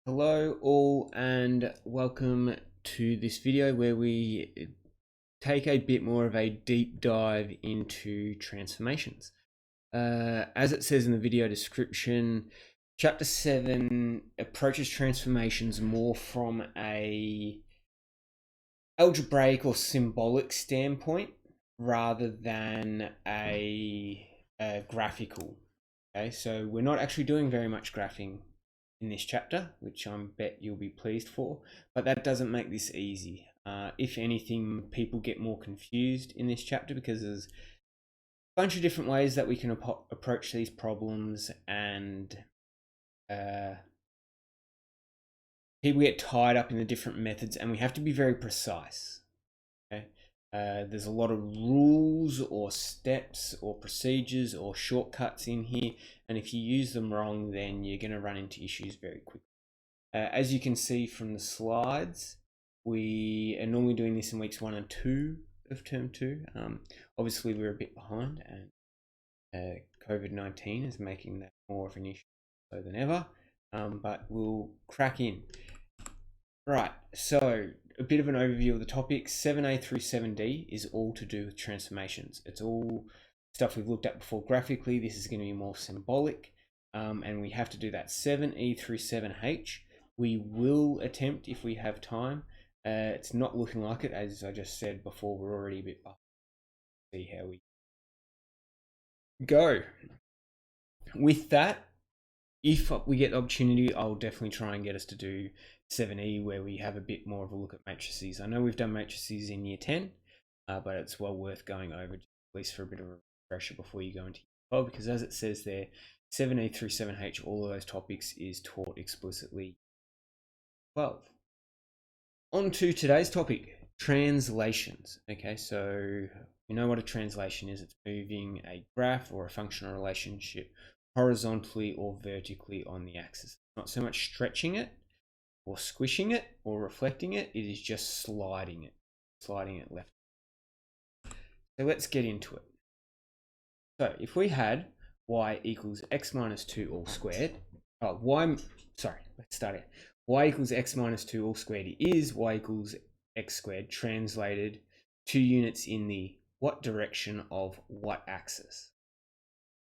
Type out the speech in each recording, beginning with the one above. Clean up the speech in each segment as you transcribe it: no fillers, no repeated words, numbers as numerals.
Hello all and welcome to this video where we take a bit more of a deep dive into transformations. As it says in the video description, chapter 7 approaches transformations more from a algebraic or symbolic standpoint rather than a graphical. Okay, so we're not actually doing very much graphing in this chapter, which I bet you'll be pleased for, but that doesn't make this easy. If anything, people get more confused in this chapter because there's a bunch of different ways that we can approach these problems, and people get tied up in the different methods, and we have to be very precise. Okay. There's a lot of rules or steps or procedures or shortcuts in here, and if you use them wrong, then you're going to run into issues very quickly. As you can see from the slides, we are normally doing this in weeks 1 and 2 of term 2. Obviously, we're a bit behind, and COVID-19 is making that more of an issue than ever, but we'll crack in. Right, so a bit of an overview of the topics. 7a through 7d is all to do with transformations. It's all stuff we've looked at before graphically. This is going to be more symbolic, and we have to do that. 7e through 7h we will attempt if we have time. It's not looking like it, as I just said before. We're already a bit behind. See how we go. With that, if we get the opportunity, I'll definitely try and get us to do 7e, where we have a bit more of a look at matrices. I know we've done matrices in year 10, but it's well worth going over, at least for a bit of a refresher before you go into year 12, because as it says there, 7e through 7h, all of those topics is taught explicitly. 12. On to today's topic, translations. Okay, so you know what a translation is. It's moving a graph or a functional relationship horizontally or vertically on the axis. Not so much stretching it or squishing it or reflecting it, it is just sliding it left. So let's get into it. So if we had y equals x minus 2 all squared, let's start it. Y equals x minus 2 all squared is y equals x squared translated 2 units in the what direction of what axis?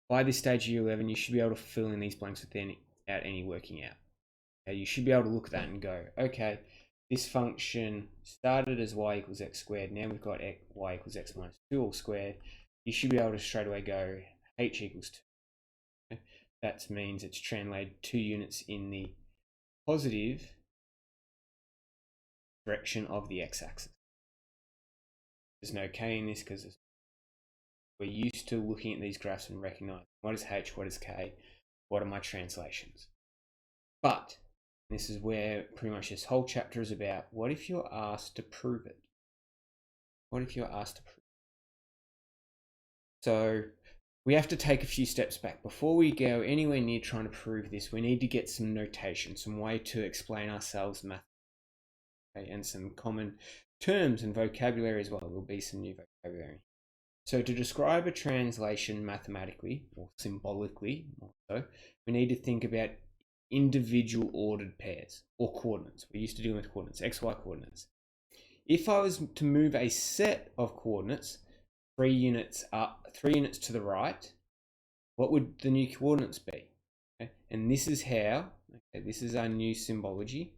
By this stage of year 11, you should be able to fill in these blanks without any working out. Okay, you should be able to look at that and go, okay, this function started as y equals x squared. Now we've got y equals x minus 2 all squared. You should be able to straight away go h equals 2. Okay? That means it's translated 2 units in the positive direction of the x-axis. There's no k in this because we're used to looking at these graphs and recognizing what is h, what is k, what are my translations. But this is where pretty much this whole chapter is about. What if you're asked to prove it? What if you're asked to prove it? So we have to take a few steps back. Before we go anywhere near trying to prove this, we need to get some notation, some way to explain ourselves mathematically, okay, and some common terms and vocabulary as well. There'll be some new vocabulary. So to describe a translation mathematically or symbolically, also, we need to think about individual ordered pairs or coordinates. We're used to dealing with coordinates, xy coordinates. If I was to move a set of coordinates 3 units up, 3 units to the right, what would the new coordinates be? Okay? And this is how, okay, this is our new symbology.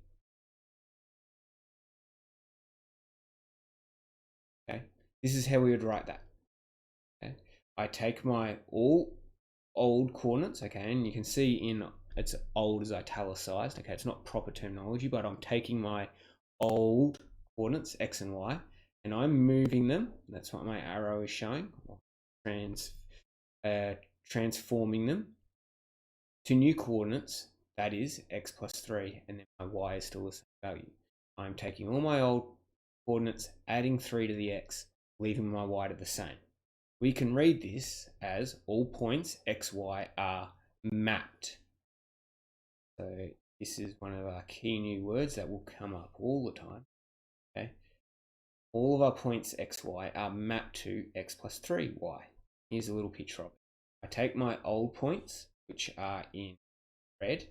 Okay, this is how we would write that. Okay, I take my all old coordinates, okay, and you can see in it's old is italicized, okay, it's not proper terminology, but I'm taking my old coordinates, x and y, and I'm moving them, that's what my arrow is showing, transforming them to new coordinates, that is x plus 3, and then my y is still the same value. I'm taking all my old coordinates, adding 3 to the x, leaving my y to the same. We can read this as all points x, y are mapped. So this is one of our key new words that will come up all the time. Okay, all of our points x, y are mapped to x plus 3y. Here's a little picture of it. I take my old points, which are in red,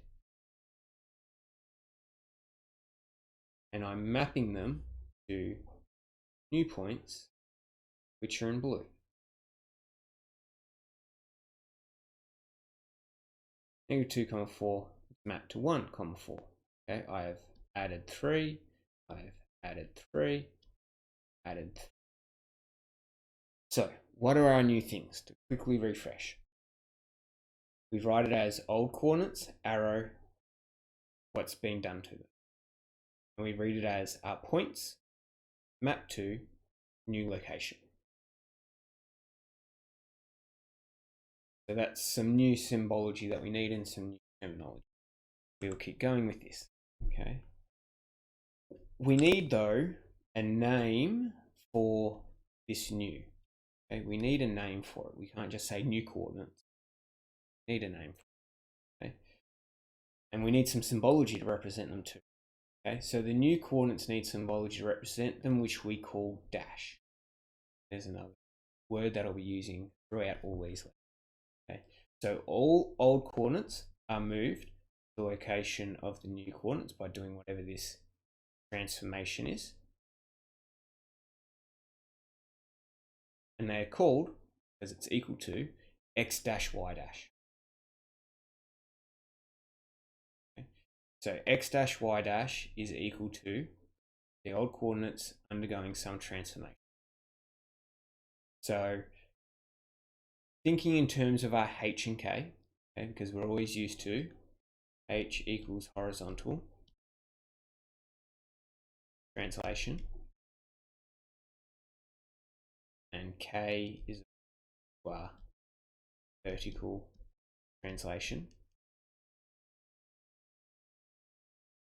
and I'm mapping them to new points, which are in blue. Negative 2, 4 is mapped to 1, 4. Okay, I have added 3, I have added 3, added 3. So, what are our new things? To quickly refresh, we write it as old coordinates, arrow, what's being done to them. And we read it as our points mapped to new location. So that's some new symbology that we need and some new terminology. We'll keep going with this. Okay. We need, though, a name for this new. Okay, we need a name for it. We can't just say new coordinates. We need a name for it. Okay. And we need some symbology to represent them too. Okay, so the new coordinates need symbology to represent them, which we call dash. There's another word that I'll be using throughout all these. Okay, so all old coordinates are moved to the location of the new coordinates by doing whatever this transformation is. And they are called, as it's equal to, x dash y dash. Okay. So x dash y dash is equal to the old coordinates undergoing some transformation. So thinking in terms of our h and k, okay, because we're always used to h equals horizontal translation and k is our vertical translation.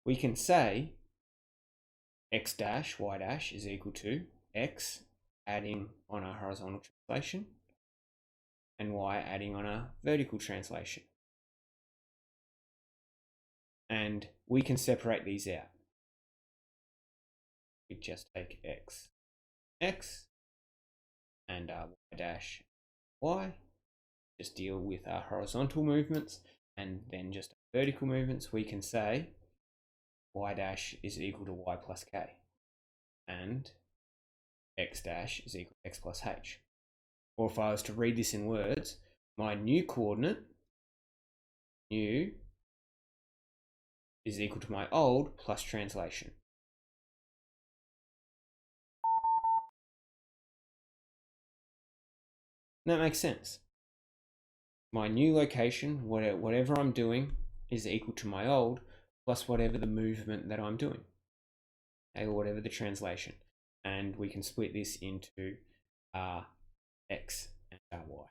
We can say x dash y dash is equal to x adding on our horizontal translation and y adding on our vertical translation. And we can separate these out. We just take x, and our y dash, y, just deal with our horizontal movements, and then just vertical movements. We can say y dash is equal to y plus k, and x dash is equal to x plus h. Or if I was to read this in words, my new coordinate, new, is equal to my old plus translation. That makes sense. My new location, whatever I'm doing, is equal to my old plus whatever the movement that I'm doing, or whatever the translation. And we can split this into x and y.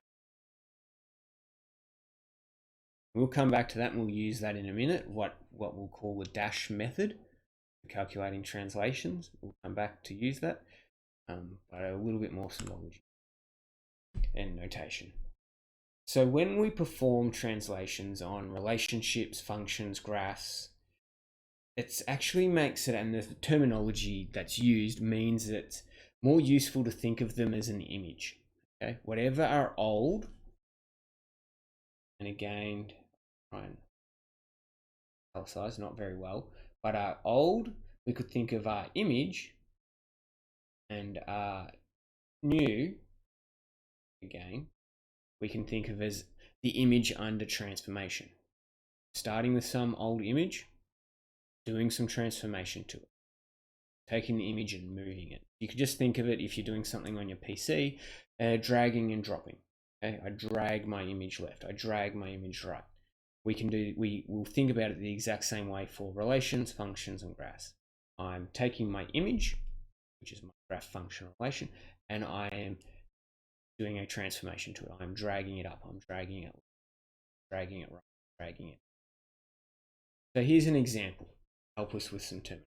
We'll come back to that and we'll use that in a minute, what we'll call the dash method for calculating translations. We'll come back to use that, but a little bit more symbology and notation. So when we perform translations on relationships, functions, graphs, it actually makes it, and the terminology that's used means that it's more useful to think of them as an image. Okay, whatever are old, and again, try and italicize, not very well, but are old, we could think of our image, and our new, again, we can think of as the image under transformation. Starting with some old image, doing some transformation to it, taking the image and moving it. You could just think of it, if you're doing something on your PC, dragging and dropping. Okay, I drag my image left, I drag my image right. We'll think about it the exact same way for relations, functions, and graphs. I'm taking my image, which is my graph function relation, and I am doing a transformation to it. I'm dragging it up, I'm dragging it right, dragging it. So here's an example. Help us with some terms.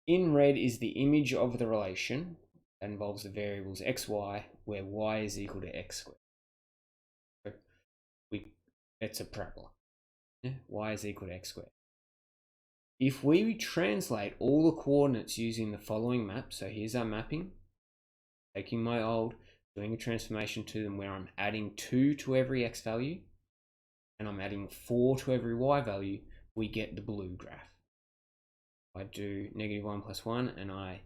In red is the image of the relation that involves the variables x, y, where y is equal to x squared. It's a parabola. Yeah? Y is equal to x squared. If we translate all the coordinates using the following map, so here's our mapping, taking my old, doing a transformation to them where I'm adding 2 to every x value, and I'm adding 4 to every y value, we get the blue graph. I do -1 plus 1, and I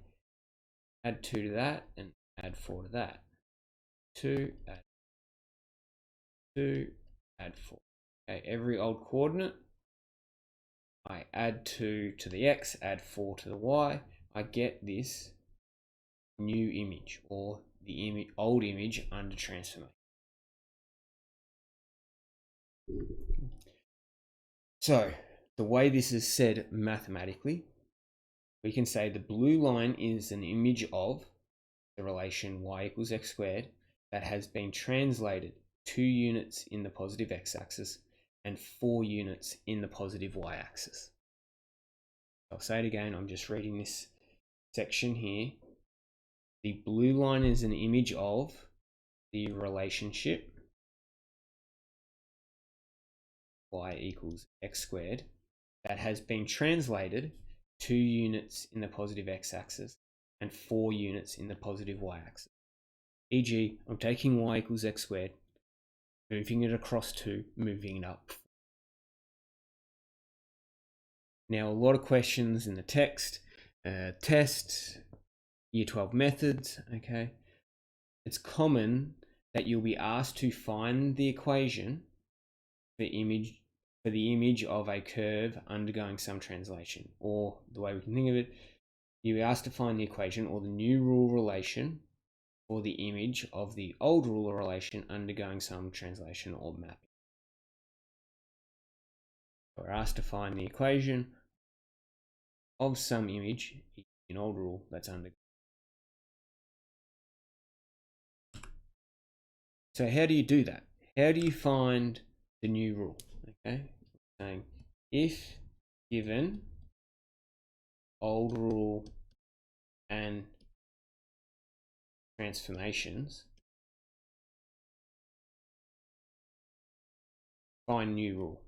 add 2 to that, and add 4 to that. 2, add 2, add 4. Okay, every old coordinate, I add 2 to the x, add 4 to the y. I get this new image, or the old image under transformation. So the way this is said mathematically, we can say the blue line is an image of the relation y equals x squared that has been translated 2 units in the positive x-axis and 4 units in the positive y-axis. I'll say it again, I'm just reading this section here. The blue line is an image of the relationship y equals x squared that has been translated 2 units in the positive x-axis and 4 units in the positive y-axis. E.g., I'm taking y equals x squared, moving it across 2, moving it up. Now, a lot of questions in the text, test, year 12 methods, okay? It's common that you'll be asked to find the equation for the image of a curve undergoing some translation, or the way we can think of it, you'll be asked to find the equation or the new rule relation for the image of the old rule relation undergoing some translation or mapping. We're asked to find the equation of some image in old rule that's undergoing. So how do you do that? How do you find the new rule? Okay, saying if given old rule and transformations, find new rule.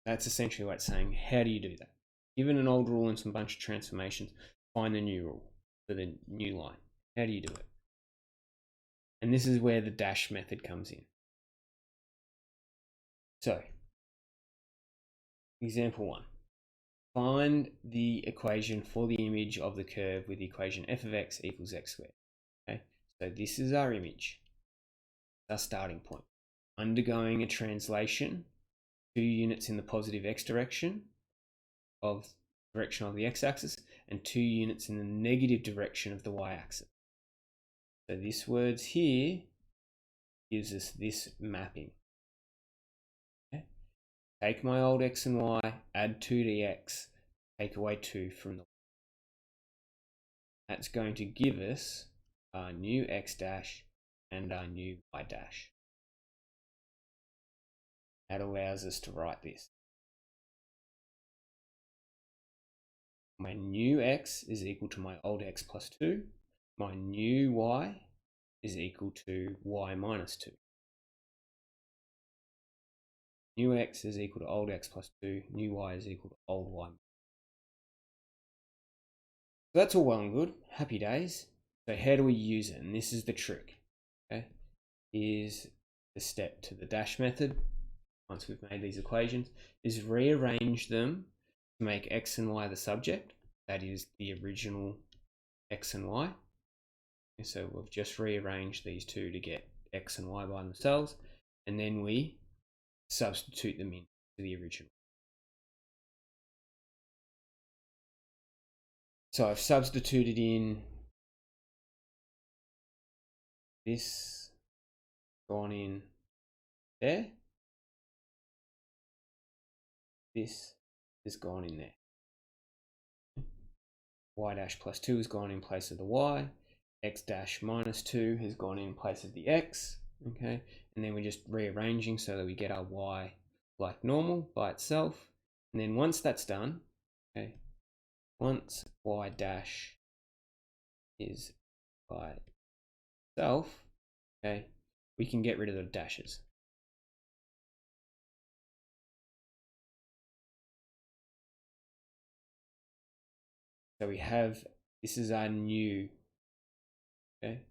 That's essentially what it's saying. How do you do that? Given an old rule and some bunch of transformations, find the new rule for the new line. How do you do it? And this is where the dash method comes in. So, example 1. Find the equation for the image of the curve with the equation f of x equals x squared. Okay, so this is our image, our starting point. Undergoing a translation, 2 units in the positive x direction of the x-axis and 2 units in the negative direction of the y-axis. So this words here gives us this mapping. Okay? Take my old x and y, add 2 to the x, take away 2 from the y. That's going to give us our new x dash and our new y dash. That allows us to write this. My new x is equal to my old x plus 2. My new y is equal to y minus 2. New x is equal to old x plus 2. New y is equal to old y. So that's all well and good. Happy days. So how do we use it? And this is the trick. Okay, here's the step to the dash method. Once we've made these equations, is rearrange them to make x and y the subject. That is the original x and y. So we've just rearranged these two to get x and y by themselves, and then we substitute them into the original. So I've substituted in this, gone in there, this has gone in there. Y dash plus 2 has gone in place of the y, x dash minus 2 has gone in place of the x, okay, and then we're just rearranging so that we get our y like normal by itself. And then once that's done, okay, once y dash is by itself, okay, we can get rid of the dashes. So we have, this is our new, okay,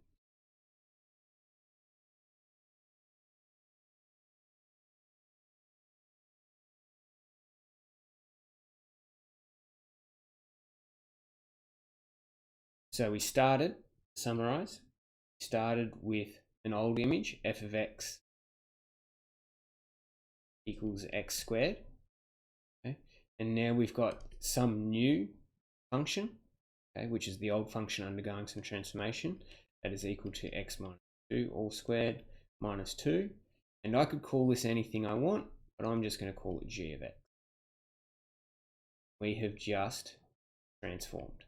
So we started, summarize, started with an old image, f of x equals x squared. Okay? And now we've got some new function, okay, which is the old function undergoing some transformation, that is equal to x minus 2 all squared minus 2. And I could call this anything I want, but I'm just going to call it g of x. We have just transformed.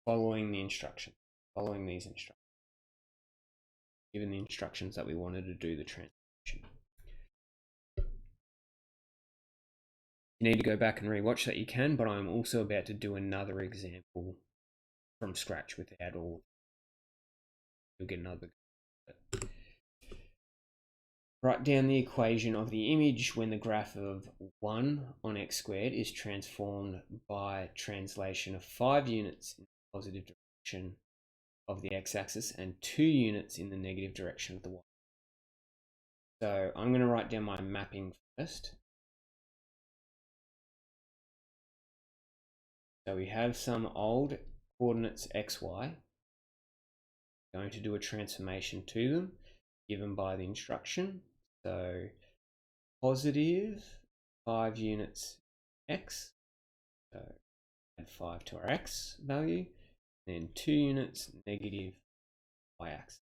Following these instructions, given the instructions that we wanted to do the transformation. You need to go back and rewatch that, you can, but I'm also about to do another example from scratch without all. You'll get another. Write down the equation of the image when the graph of 1 on x squared is transformed by translation of 5 units in the positive direction of the x-axis and 2 units in the negative direction of the y. So I'm going to write down my mapping first. So we have some old coordinates xy. Going to do a transformation to them given by the instruction. So positive 5 units x, so add 5 to our x value, then 2 units negative y-axis.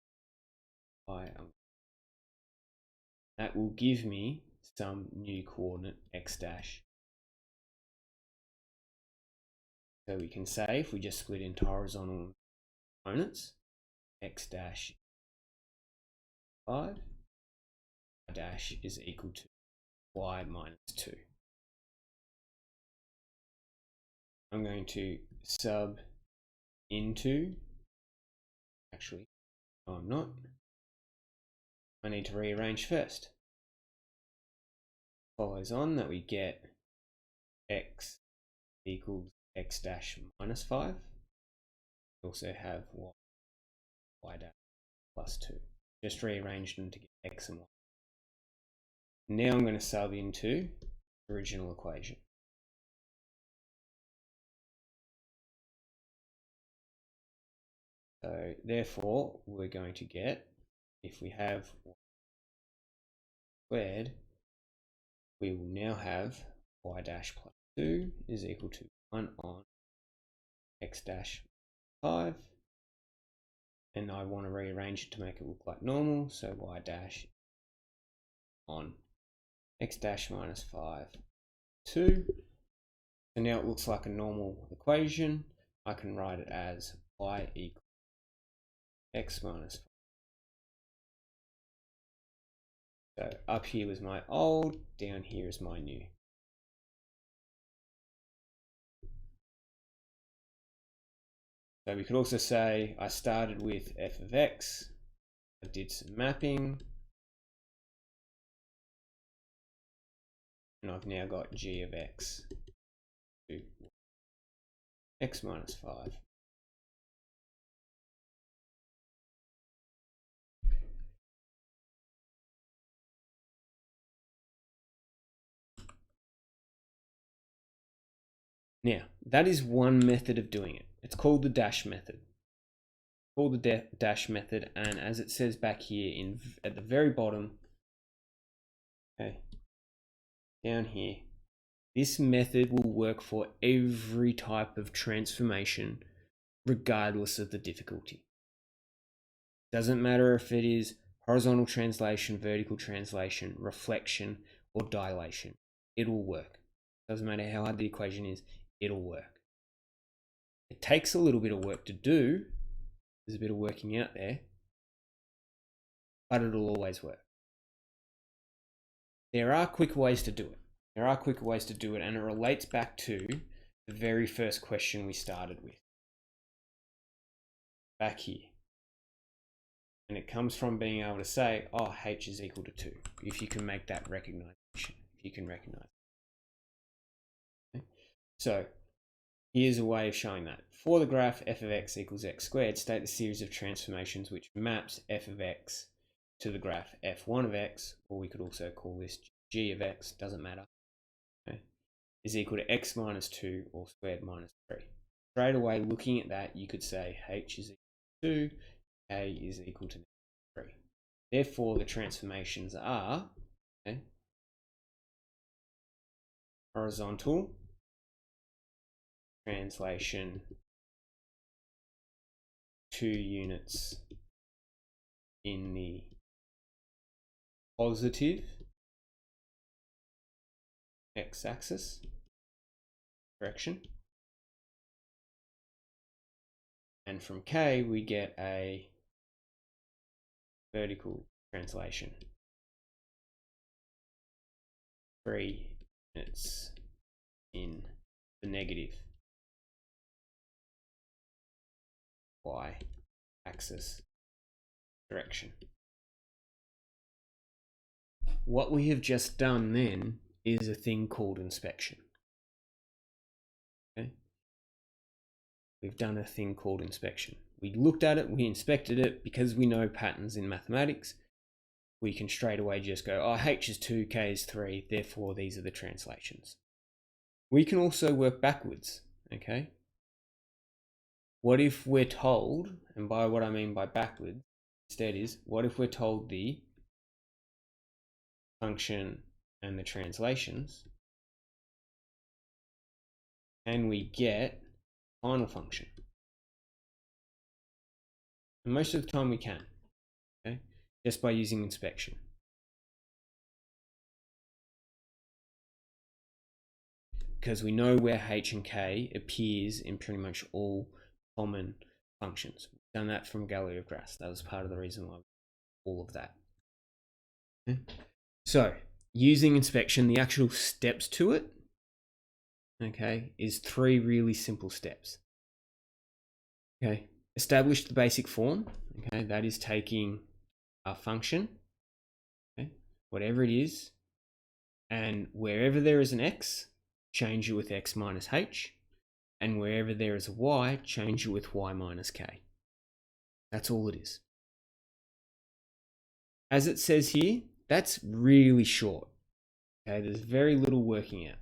That will give me some new coordinate x dash. So we can say, if we just split into horizontal components, x dash 5, y dash is equal to y minus 2. I'm going to sub into, actually, no I'm not. I need to rearrange first. Follows on that we get x equals x dash minus 5. We also have y dash plus 2. Just rearranged them to get x and y. Now I'm going to sub into the original equation. So therefore, we're going to get, if we have y squared, we will now have y dash plus 2 is equal to 1 on x dash 5. And I want to rearrange it to make it look like normal. So y dash on x dash minus 5, 2. So now it looks like a normal equation. I can write it as y equals x minus 5. So up here was my old, down here is my new. So we could also say I started with f of x, I did some mapping, and I've now got g of x to x minus 5. Now, that is one method of doing it. It's called the dash method. Dash method, and as it says back here at the very bottom, okay, down here, this method will work for every type of transformation, regardless of the difficulty. Doesn't matter if it is horizontal translation, vertical translation, reflection, or dilation. It'll work. Doesn't matter how hard the equation is, it'll work. It takes a little bit of work to do. There's a bit of working out there, but it'll always work. There are quicker ways to do it. And it relates back to the very first question we started with. Back here. And it comes from being able to say, oh, h is equal to 2. If you can make that recognition, if you can recognize it. Okay. So here's a way of showing that. For the graph f of x equals x squared, state the series of transformations which maps f of x to the graph f1 of x, or we could also call this g of x, doesn't matter, is equal to x minus 2 or squared minus 3. Straight away, looking at that, you could say h is equal to 2, k is equal to 3. Therefore, the transformations are horizontal translation 2 units in the positive x-axis direction, and from k we get a vertical translation 3 units in the negative y-axis direction. What we have just done then is a thing called inspection. Okay? We've done a thing called inspection. We looked at it, we inspected it. Because we know patterns in mathematics, we can straight away just go, oh, h is 2, k is 3, therefore these are the translations. We can also work backwards, okay? What if we're told, and by what I mean by backwards, instead is, what if we're told the function and the translations, and we get final function? And most of the time we can, okay, just by using inspection. Because we know where h and k appears in pretty much all common functions. We've done that from Galileo of graphs. That was part of the reason why all of that. Okay. So using inspection, the actual steps to it, okay, is 3 really simple steps. Okay, establish the basic form. Okay, that is taking a function, okay, whatever it is, and wherever there is an x, change it with x minus h, and wherever there is a y, change it with y minus k. That's all it is. As it says here, that's really short. Okay, there's very little working out.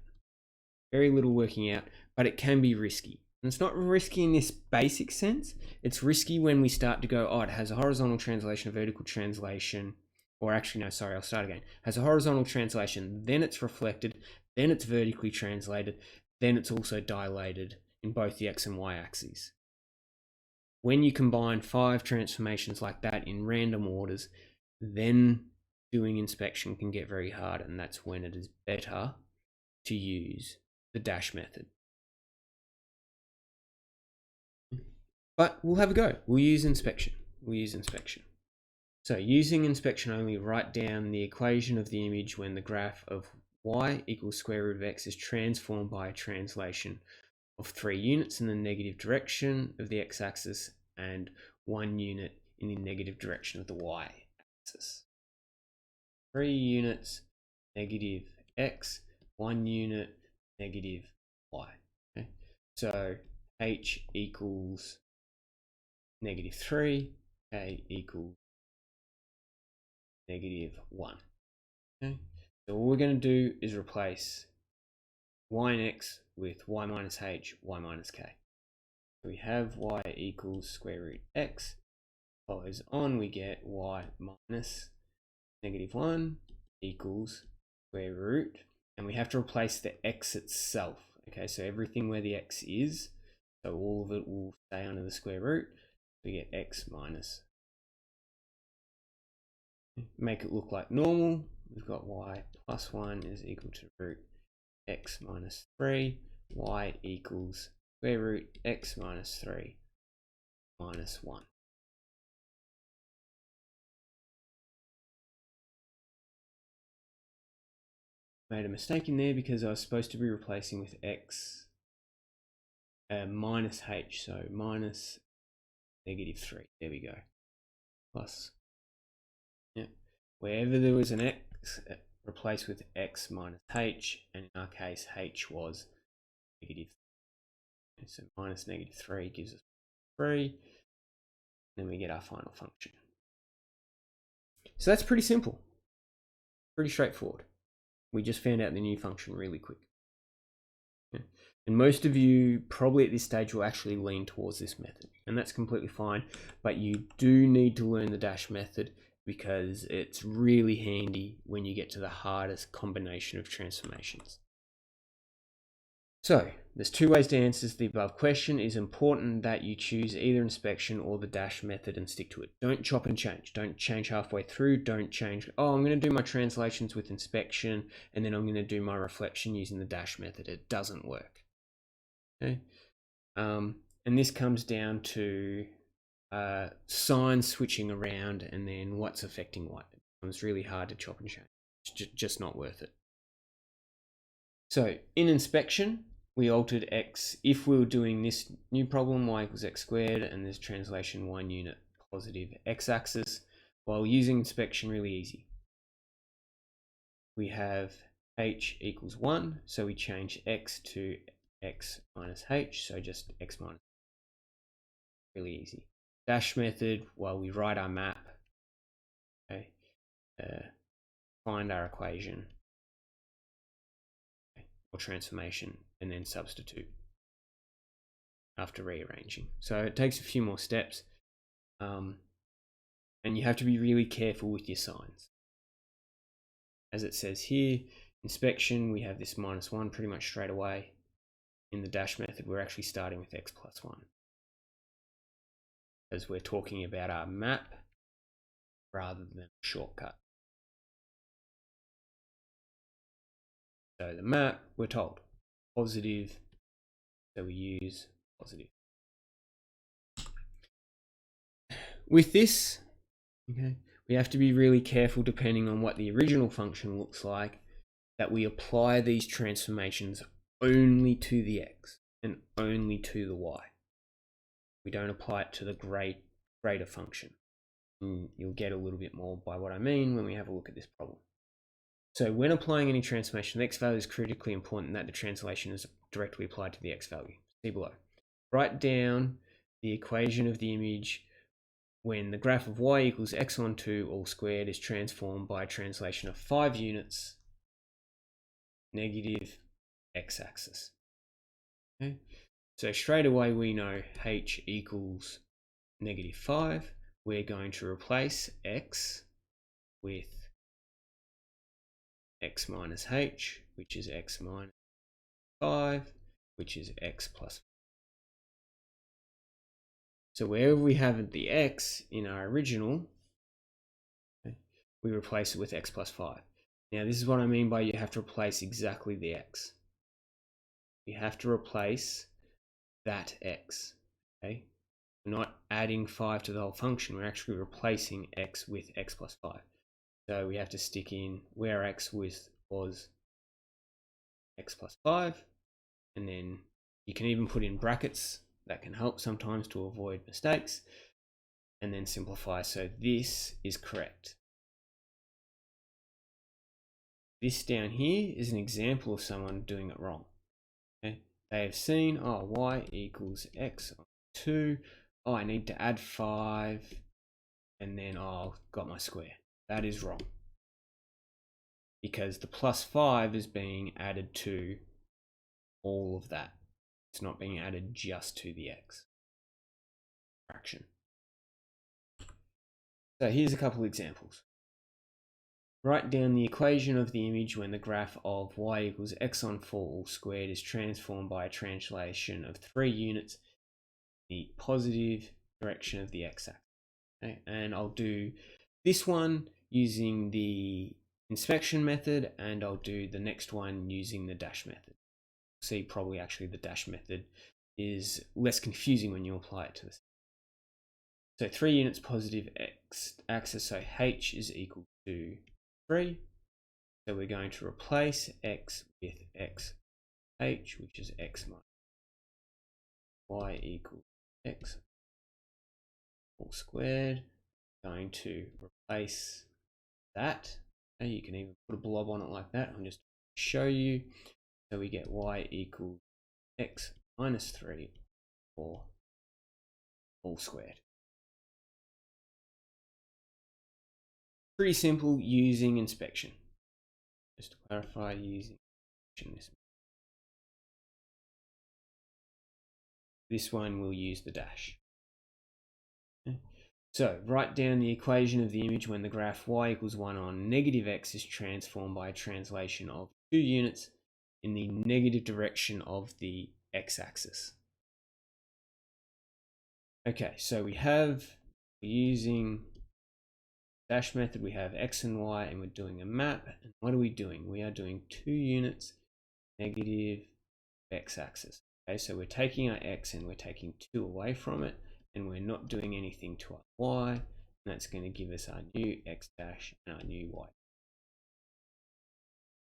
Very little working out, but it can be risky. And it's not risky in this basic sense. It's risky when we start to go, oh, it has a horizontal translation, a vertical translation, or actually, no, sorry, I'll start again. It has a horizontal translation, then it's reflected, then it's vertically translated, then it's also dilated in both the x and y axes. When you combine 5 transformations like that in random orders, then doing inspection can get very hard, and that's when it is better to use the dash method. But we'll have a go. We'll use inspection. So using inspection only, write down the equation of the image when the graph of y equals square root of x is transformed by a translation of 3 units in the negative direction of the x-axis and 1 unit in the negative direction of the y-axis. 3 units, negative x, 1 unit, negative y. Okay? So h equals negative 3, k equals negative 1. Okay? So all we're going to do is replace y and x with y minus h, y minus k. We have y equals square root x, follows on, we get y minus negative 1 equals square root, and we have to replace the x itself. Okay, so everything where the x is, so all of it will stay under the square root. We get x minus. Make it look like normal. We've got y plus 1 is equal to root x minus 3. Y equals square root x minus 3 minus 1. Made a mistake in there because I was supposed to be replacing with x minus h, so minus negative 3. There we go. Plus. Yeah. Wherever there was an x, replace with x minus h, and in our case h was negative 3. So minus negative 3 gives us 3. Then we get our final function. So that's pretty simple. Pretty straightforward. We just found out the new function really quick. And most of you probably at this stage will actually lean towards this method, and that's completely fine, but you do need to learn the dash method because it's really handy when you get to the hardest combination of transformations. So there's two ways to answer the above question. It is important that you choose either inspection or the dash method and stick to it. Don't chop and change. Don't change halfway through. Don't change, oh, I'm going to do my translations with inspection and then I'm going to do my reflection using the dash method. It doesn't work. Okay. And this comes down to signs switching around and then what's affecting what. It's really hard to chop and change. It's just not worth it. So in inspection, we altered x. If we were doing this new problem, y equals x squared, and this translation 1 unit positive x-axis, while using inspection, really easy. We have h equals 1, so we change x to x minus h, so just x minus. Really easy. Dash method, while we write our map, okay, find our equation or transformation, and then substitute after rearranging. So it takes a few more steps, and you have to be really careful with your signs. As it says here, inspection, we have this -1 pretty much straight away. In the dash method, we're actually starting with x plus 1, as we're talking about our map rather than a shortcut. So the map, we're told positive, so we use positive. With this, okay, we have to be really careful, depending on what the original function looks like, that we apply these transformations only to the x and only to the y. We don't apply it to the greater function. And you'll get a little bit more by what I mean when we have a look at this problem. So when applying any transformation, the x value is critically important that the translation is directly applied to the x value. See below. Write down the equation of the image when the graph of y equals x on 2 all squared is transformed by a translation of 5 units negative x-axis. Okay. So straight away we know h equals -5. We're going to replace x with x minus h, which is x minus 5, which is x plus. So wherever we have the x in our original, okay, we replace it with x plus 5. Now this is what I mean by you have to replace exactly the x. You have to replace that x. Okay? We're not adding 5 to the whole function, we're actually replacing x with x plus 5. So we have to stick in where x was x plus 5, and then you can even put in brackets. That can help sometimes to avoid mistakes, and then simplify. So this is correct. This down here is an example of someone doing it wrong. Okay? They have seen, oh, y equals x on 2. Oh, I need to add 5, and then, oh, got my square. That is wrong, because the plus 5 is being added to all of that. It's not being added just to the x fraction. So here's a couple examples. Write down the equation of the image when the graph of y equals x on 4 all squared is transformed by a translation of 3 units in the positive direction of the x-axis. Okay? And I'll do this one using the inspection method, and I'll do the next one using the dash method. See, probably actually the dash method is less confusing when you apply it to this. So 3 units positive x-axis, so h is equal to 3. So we're going to replace x with x h, which is x minus y equals x all squared. Going to replace that. And you can even put a blob on it like that. I'm just going to show you. So we get y equals x minus 3 or all squared. Pretty simple using inspection. Just to clarify, using inspection. This one we'll use the dash. Okay. So write down the equation of the image when the graph y equals 1 on negative x is transformed by a translation of 2 units in the negative direction of the x-axis. Okay, so we're using dash method, we have x and y, and we're doing a map. And what are we doing? We are doing 2 units negative x-axis. Okay, so we're taking our x and we're taking 2 away from it, and we're not doing anything to our y, and that's going to give us our new x dash and our new y.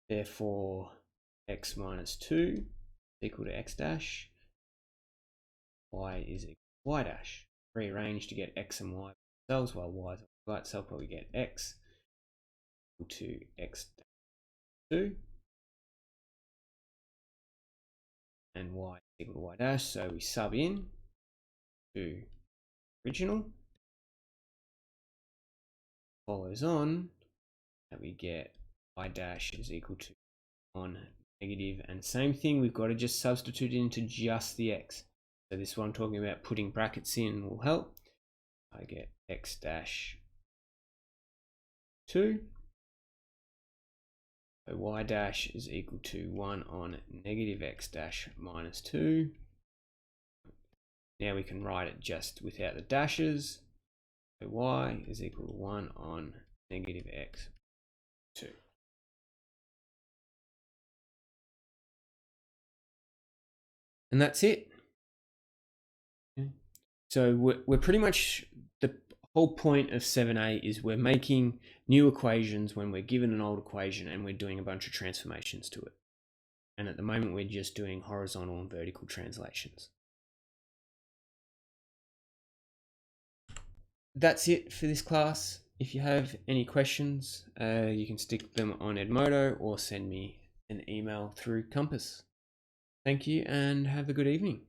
Therefore, x minus 2 equal to x dash, y is equal to y dash. Rearrange to get x and y by themselves, while y is by itself, but we get x equal to x dash 2 and y equal to y dash. So we sub in to original, follows on that we get y dash is equal to 1 negative, and same thing, we've got to just substitute into just the x. So this one I'm talking about putting brackets in will help. I get x dash 2, so y dash is equal to 1 on negative x dash minus 2. Now we can write it just without the dashes. So y is equal to 1 on negative x 2. And that's it. So we're pretty much, the whole point of 7a is we're making new equations when we're given an old equation and we're doing a bunch of transformations to it. And at the moment we're just doing horizontal and vertical translations. That's it for this class. If you have any questions, you can stick them on Edmodo or send me an email through Compass. Thank you and have a good evening.